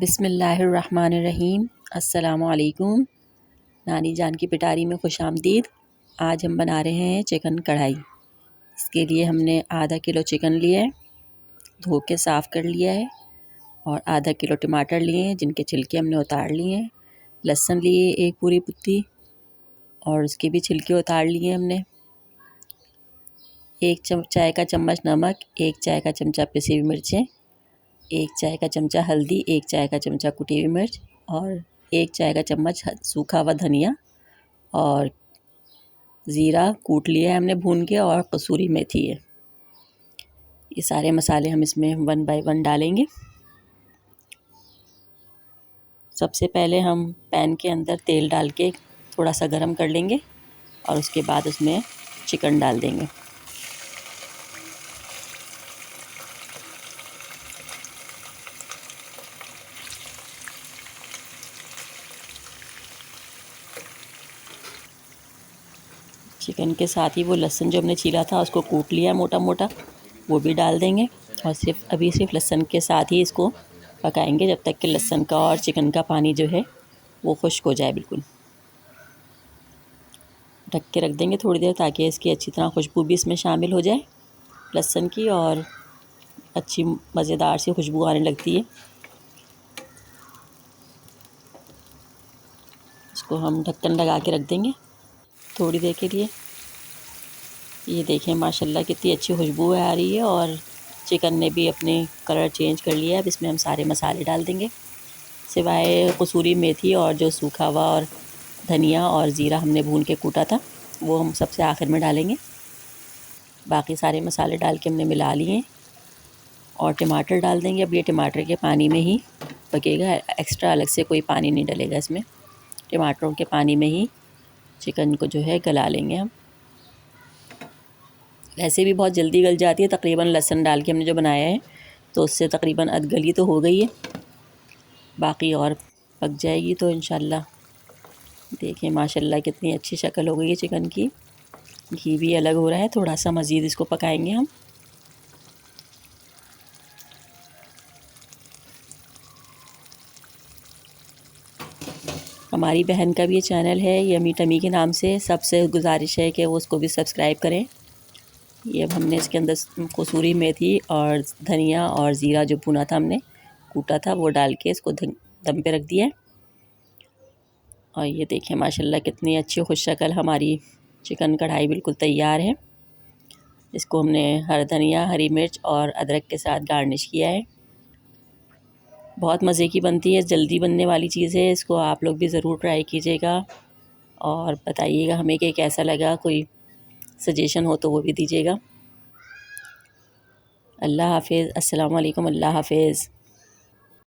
बिस्मिल्लाहिर्रहमानिर्रहीम। अस्सलामुअलैकुम। नानी जान की पिटारी में खुश आमदीद। आज हम बना रहे हैं चिकन कढ़ाई। इसके लिए हमने आधा किलो चिकन लिया है, धो के साफ़ कर लिया है, और आधा किलो टमाटर लिए हैं जिनके छिलके हमने उतार लिए हैं। लहसुन लिए एक पूरी पुत्ती और उसके भी छिलके उतार लिए हमने। एक चाय का चम्मच नमक, एक चाय का चमचा पिसी हुई मिर्चें, एक चाय का चमचा हल्दी, एक चाय का चमचा कुटी हुई मिर्च और एक चाय का चम्मच सूखा हुआ धनिया और ज़ीरा कूट लिया है हमने भून के, और कसूरी मेथी है। ये सारे मसाले हम इसमें 1 बाय 1 डालेंगे। सबसे पहले हम पैन के अंदर तेल डाल के थोड़ा सा गरम कर लेंगे और उसके बाद उसमें चिकन डाल देंगे। चिकन के साथ ही वो लहसुन जो हमने छीला था उसको कूट लिया मोटा मोटा, वो भी डाल देंगे। और सिर्फ लहसुन के साथ ही इसको पकाएंगे जब तक कि लहसुन का और चिकन का पानी जो है वो खुश्क हो जाए बिल्कुल। ढक के रख देंगे थोड़ी देर ताकि इसकी अच्छी तरह खुशबू भी इसमें शामिल हो जाए लहसुन की, और अच्छी मज़ेदार सी खुशबू आने लगती है। इसको हम ढक्कन लगा के रख देंगे थोड़ी देर के लिए। ये देखें माशाल्लाह कितनी अच्छी खुशबू आ रही है और चिकन ने भी अपने कलर चेंज कर लिया है। अब इसमें हम सारे मसाले डाल देंगे, सिवाय कसूरी मेथी और जो सूखा हुआ और धनिया और ज़ीरा हमने भून के कूटा था वो हम सबसे आखिर में डालेंगे। बाकी सारे मसाले डाल के हमने मिला लिए और टमाटर डाल देंगे। अब ये टमाटर के पानी में ही पकेगा, एक्स्ट्रा अलग से कोई पानी नहीं डलेगा इसमें। टमाटरों के पानी में ही चिकन को जो है गला लेंगे हम। वैसे भी बहुत जल्दी गल जाती है, तकरीबन लहसुन डाल के हमने जो बनाया है तो उससे तकरीबन अध गली तो हो गई है, बाकी और पक जाएगी तो इंशाल्लाह। देखें माशाल्लाह कितनी अच्छी शक्ल हो गई है चिकन की। घी भी अलग हो रहा है, थोड़ा सा मज़ीद इसको पकाएंगे हम। हमारी बहन का भी ये चैनल है यमी टमी के नाम से, सबसे गुजारिश है कि वो उसको भी सब्सक्राइब करें। ये अब हमने इसके अंदर कसूरी मेथी और धनिया और ज़ीरा जो भुना था हमने कूटा था वो डाल के इसको दम पे रख दिया है। और ये देखें माशाल्लाह कितनी अच्छी खुश शक्ल हमारी चिकन कढ़ाई बिल्कुल तैयार है। इसको हमने हरा धनिया, हरी मिर्च और अदरक के साथ गार्निश किया है। बहुत मज़े की बनती है, जल्दी बनने वाली चीज़ है। इसको आप लोग भी ज़रूर ट्राई कीजिएगा और बताइएगा हमें कि कैसा लगा। कोई सजेशन हो तो वो भी दीजिएगा। अल्लाह हाफ़िज़। अस्सलामु अलैकुम। अल्लाह हाफ़िज़।